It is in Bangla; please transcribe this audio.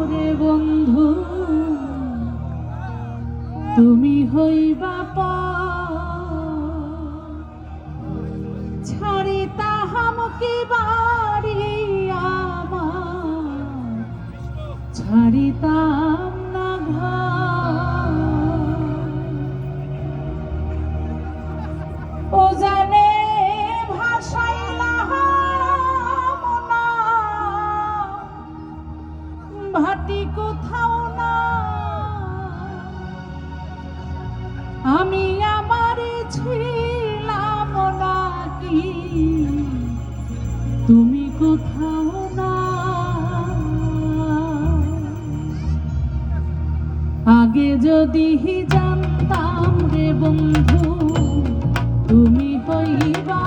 রে বন্ধু তুমি হইবা ছাড়িতাম কি বাড়ি আমার ছাড়িতাম না ঘর ও জানে ভাটি কোথাও না আমি আমার ছিলাম নাকি তুমি কোথাও না আগে যদি জানতাম রে বন্ধু তুমি হইবা